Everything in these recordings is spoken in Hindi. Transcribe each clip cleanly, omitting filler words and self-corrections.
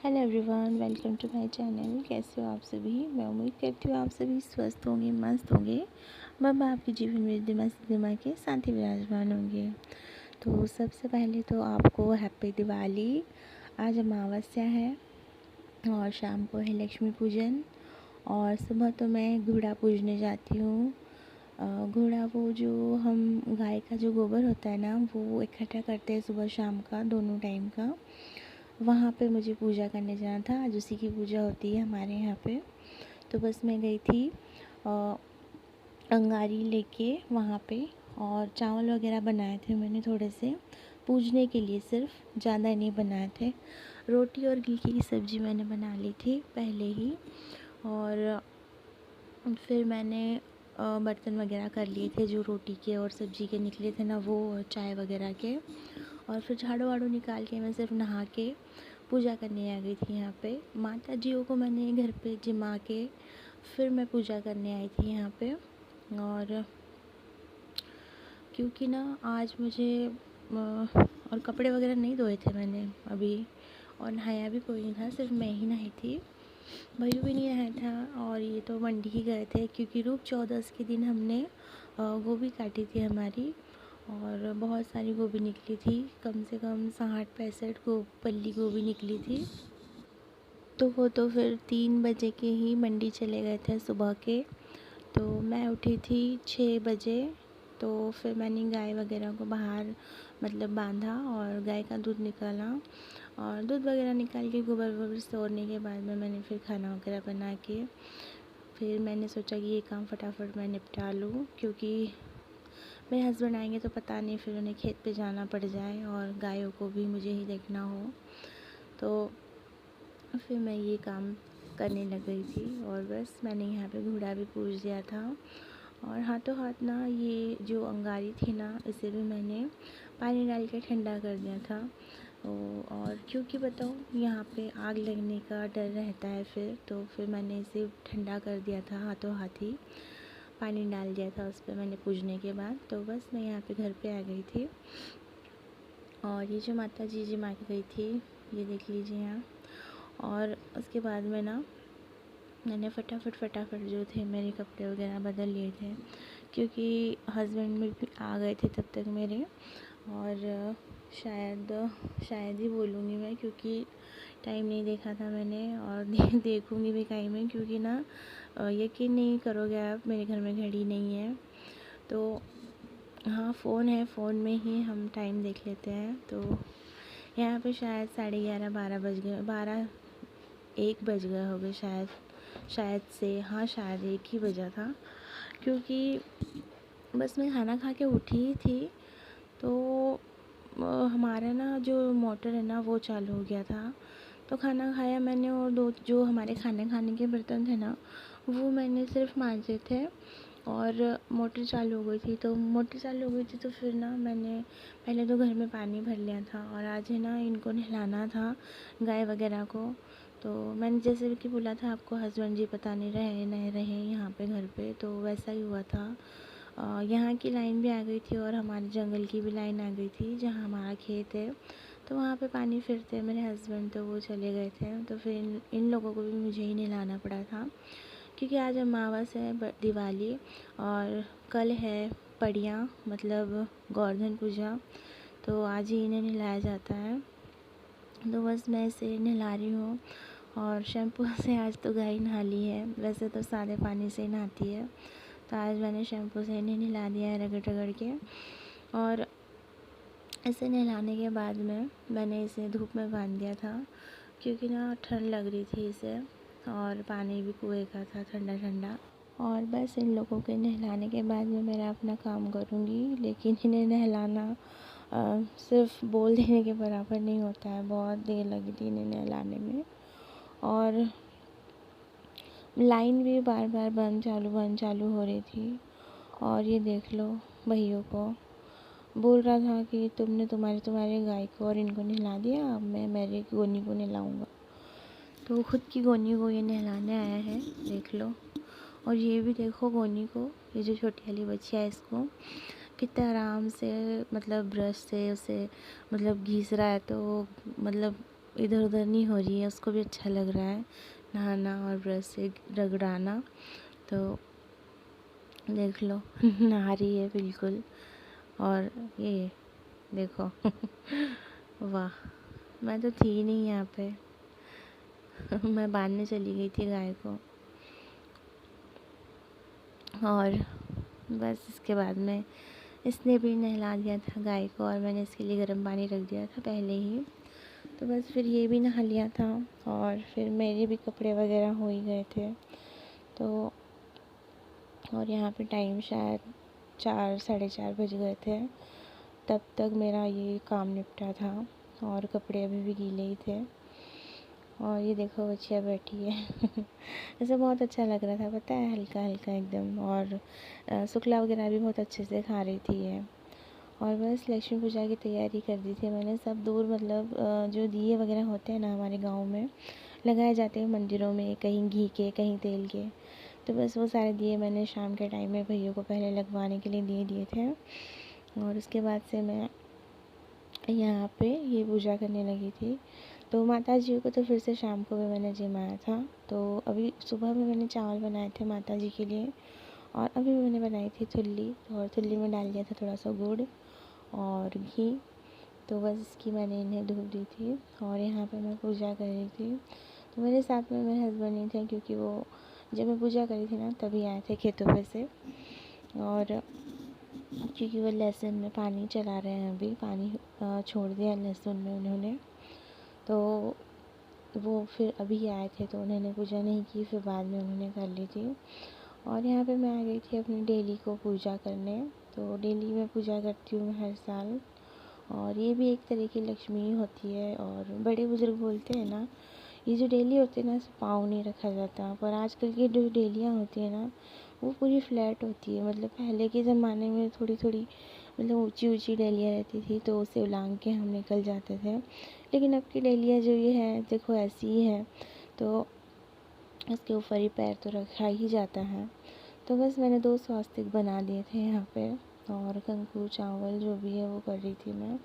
Hello everyone, welcome to my channel. कैसे हो आप सभी? मैं उम्मीद करती हूँ आप सभी स्वस्थ होंगे, मस्त होंगे। बाबा आपके जीवन में दिमाग के साथ ही विराजमान होंगे। तो सबसे पहले तो आपको हैप्पी दिवाली। आज अमावस्या है और शाम को है लक्ष्मी पूजन और सुबह तो मैं घोड़ा पूजने जाती हूँ। घोड़ा वो जो हम गाय का जो गोबर होता है ना, वो इकट्ठा करते हैं सुबह शाम का, दोनों टाइम का। वहाँ पे मुझे पूजा करने जाना था। आज उसी की पूजा होती है हमारे यहाँ पे। तो बस मैं गई थी अंगारी लेके वहाँ पे, और चावल वगैरह बनाए थे मैंने थोड़े से पूजने के लिए, सिर्फ ज़्यादा नहीं बनाए थे। रोटी और गिलकी की सब्ज़ी मैंने बना ली थी पहले ही, और फिर मैंने बर्तन वगैरह कर लिए थे जो रोटी के और सब्ज़ी के निकले थे ना, वो और चाय वगैरह के। और फिर झाड़ू वाड़ू निकाल के मैं सिर्फ नहा के पूजा करने आ गई थी यहाँ पे। माता जियों को मैंने घर पे जिमा के फिर मैं पूजा करने आई थी यहाँ पे। और क्योंकि ना आज मुझे और कपड़े वगैरह नहीं धोए थे मैंने अभी, और नहाया भी कोई नहीं था, सिर्फ मैं ही नहाई थी। भैया भी नहीं नहाया था। और ये तो मंडी ही गए थे क्योंकि रूप चौदस के दिन हमने गोभी काटी थी हमारी, और बहुत सारी गोभी निकली थी, कम से कम 60-65 पल्ली गोभी निकली थी। तो वो तो फिर 3 बजे के ही मंडी चले गए थे सुबह के। तो मैं उठी थी 6 बजे। तो फिर मैंने गाय वगैरह को बाहर मतलब बांधा और गाय का दूध निकाला, और दूध वगैरह निकाल के गोबर वोबर तोड़ने के बाद में मैंने फिर खाना वगैरह बना के फिर मैंने सोचा कि ये काम फटाफट मैं निपटा लूँ, क्योंकि मेरे हस्बैंड आएंगे तो पता नहीं फिर उन्हें खेत पे जाना पड़ जाए और गायों को भी मुझे ही देखना हो। तो फिर मैं ये काम करने लग गई थी, और बस मैंने यहाँ पे घोड़ा भी पूज दिया था। और हाथों हाथ ना ये जो अंगारी थी ना, इसे भी मैंने पानी डाल के ठंडा कर दिया था। और क्योंकि बताऊँ यहाँ पे आग लगने का डर रहता है, फिर मैंने इसे ठंडा कर दिया था, हाथों हाथ ही पानी डाल दिया था उस पर मैंने पूजने के बाद। तो बस मैं यहाँ पे घर पे आ गई थी, और ये जो माता जी जिमा के गई थी, ये देख लीजिए यहाँ। और उसके बाद में ना मैंने फटाफट जो थे मेरे कपड़े वगैरह बदल लिए थे, क्योंकि हस्बैंड भी आ गए थे तब तक मेरे। और शायद ही बोलूँगी मैं, क्योंकि टाइम नहीं देखा था मैंने, और देखूँगी भी कहीं में, क्योंकि ना यकीन नहीं करोगे आप, मेरे घर में घड़ी नहीं है। तो हाँ, फ़ोन है, फ़ोन में ही हम टाइम देख लेते हैं। तो यहाँ पे शायद 11:30 12 बज गए, 1 बज गए हो गए शायद से। हाँ, शायद 1 ही बजा था, क्योंकि बस मैं खाना खा के उठी ही थी। तो हमारा ना जो मोटर है ना, वो चालू हो गया था। तो खाना खाया मैंने, और दो जो हमारे खाने के बर्तन थे ना, वो मैंने सिर्फ मांजे थे, और मोटर चालू हो गई थी। तो फिर ना मैंने पहले तो घर में पानी भर लिया था, और आज है ना इनको नहलाना था, गाय वगैरह को। तो मैंने जैसे कि बोला था आपको, हस्बैंड जी पता नहीं रहे यहाँ पे घर पे, तो वैसा ही हुआ था। यहाँ की लाइन भी आ गई थी, और हमारे जंगल की भी लाइन आ गई थी जहाँ हमारा खेत है। तो वहाँ पे पानी फिरते मेरे हस्बैंड, तो वो चले गए थे। तो फिर इन लोगों को भी मुझे ही नहलाना पड़ा था, क्योंकि आज अमावस है, दिवाली, और कल है पड़ियाँ, मतलब गोवर्धन पूजा। तो आज ही इन्हें नहलाया जाता है। तो बस मैं इसे नहला रही हूँ, और शैम्पू से आज तो गाय नहा ली है, वैसे तो सादे पानी से ही नहाती है। तो आज मैंने शैम्पू से इन्हें नहला दिया है, रगड़ रगड़ के। और इसे नहलाने के बाद में मैंने इसे धूप में बांध दिया था, क्योंकि ना ठंड लग रही थी इसे, और पानी भी कुएँ का था ठंडा ठंडा। और बस इन लोगों के नहलाने के बाद में मेरा अपना काम करूँगी। लेकिन इन्हें नहलाना सिर्फ बोल देने के बराबर नहीं होता है, बहुत देर लगी थी इन्हें नहलाने में। और लाइन भी बार बार बंद चालू हो रही थी। और ये देख लो, भैया को बोल रहा था कि तुमने तुम्हारे गाय को और इनको नहला दिया, अब मैं मेरे गोनी को नहलाऊँगा। तो खुद की गोनी को ये नहलाने आया है, देख लो। और ये भी देखो गोनी को, ये जो छोटी वाली बच्ची है, इसको कितना आराम से मतलब ब्रश से उसे मतलब घिस रहा है। तो मतलब इधर उधर नहीं हो रही है, उसको भी अच्छा लग रहा है नहाना और ब्रश से रगड़ाना। तो देख लो नहा रही है बिल्कुल। और ये देखो वाह, मैं तो थी नहीं यहाँ पे मैं बांधने चली गई थी गाय को। और बस इसके बाद में इसने भी नहला दिया था गाय को, और मैंने इसके लिए गर्म पानी रख दिया था पहले ही। तो बस फिर ये भी नहा लिया था, और फिर मेरे भी कपड़े वगैरह हो ही गए थे। तो और यहाँ पे टाइम शायद 4 साढ़े 4 बज गए थे, तब तक मेरा ये काम निपटा था, और कपड़े अभी भी गीले ही थे। और ये देखो बच्चियाँ बैठी है ऐसे बहुत अच्छा लग रहा था, पता है, हल्का हल्का एकदम। और शुक्ला वगैरह भी बहुत अच्छे से खा रही थी ये। और बस लक्ष्मी पूजा की तैयारी कर दी थी मैंने। सब दूर मतलब जो दिए वगैरह होते हैं ना हमारे गांव में, लगाए जाते हैं मंदिरों में, कहीं घी के कहीं तेल के। तो बस वो सारे दिए मैंने शाम के टाइम में भैया को पहले लगवाने के लिए दे दिए थे। और उसके बाद से मैं यहाँ पे ये पूजा करने लगी थी। तो माता जी को तो फिर से शाम को भी मैंने जिमाया था। तो अभी सुबह में मैंने चावल बनाए थे माता जी के लिए, और अभी मैंने बनाई थी थुल्ली। और थुल्ली में डाल दिया था थोड़ा सा गुड़ और घी। तो बस इसकी मैंने इन्हें धूप दी थी, और यहाँ पे मैं पूजा कर रही थी। तो मेरे साथ में मेरे हस्बैंड नहीं थे, क्योंकि वो जब मैं पूजा करी थी ना तभी आए थे खेतों पे से। और क्योंकि वो लहसुन में पानी चला रहे हैं, अभी पानी छोड़ दिया लहसुन में उन्होंने। तो वो फिर अभी आए थे, तो उन्होंने पूजा नहीं की, फिर बाद में उन्होंने कर ली थी। और यहाँ पे मैं आ गई थी अपनी डेली को पूजा करने। तो डेली मैं पूजा करती हूँ हर साल, और ये भी एक तरह की लक्ष्मी ही होती है। और बड़े बुजुर्ग बोलते हैं ना, ये जो डेली होती है ना, इसे पाँव नहीं रखा जाता। पर आजकल की जो डेलियाँ होती है ना, वो पूरी फ्लैट होती है। मतलब पहले के ज़माने में थोड़ी थोड़ी मतलब ऊंची ऊंची डेलियाँ रहती थी, तो उसे उलांग के हम निकल जाते थे। लेकिन अब की डेलियाँ जो ये है देखो ऐसी ही है, तो उसके ऊपर ही पैर तो रखा ही जाता है। तो बस मैंने 2 स्वास्तिक बना दिए थे यहाँ पे, और कंकु चावल जो भी है वो कर रही थी मैं।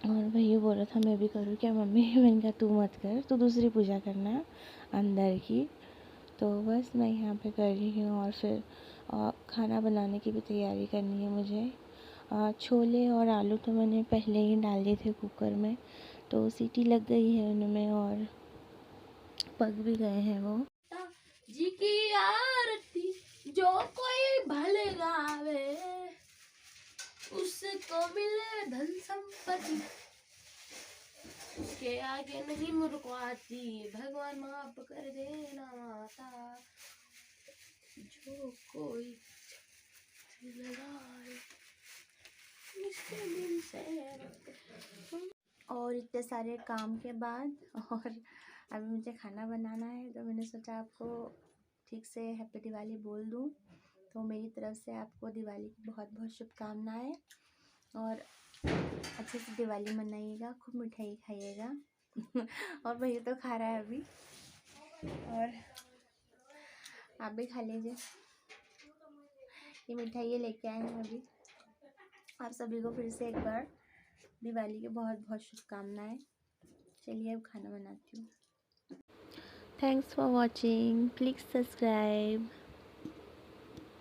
और भैया बोल रहा था मैं भी करूँ क्या मम्मी मैंने कहा तू मत कर, तू दूसरी पूजा करना अंदर की। तो बस मैं यहाँ पे कर रही हूँ। और फिर खाना बनाने की भी तैयारी करनी है मुझे। छोले और आलू तो मैंने पहले ही डाल दिए थे कुकर में, तो सीटी लग गई है उनमें, और पक भी गए हैं वो। जी की आरती जो कोई भले गावे, उसको मिले धन संपत्ति, उसके आगे नहीं मुर्कवाती, भगवान माफ कर देना माता, जो कोई लगाए इसके दिल से। और इतने सारे काम के बाद और अभी मुझे खाना बनाना है, तो मैंने सोचा आपको ठीक से हैप्पी दिवाली बोल दूं। तो मेरी तरफ से आपको दिवाली की बहुत बहुत शुभकामनाएं, और अच्छे से दिवाली मनाइएगा, खूब मिठाई खाइएगा और भैया तो खा रहा है अभी, और आप भी खा लीजिए। ये मिठाई ये लेके आए हैं अभी। आप सभी को फिर से एक बार दिवाली की बहुत बहुत शुभकामनाएं। चलिए अब खाना बनाती हूँ। Thanks for watching, please subscribe.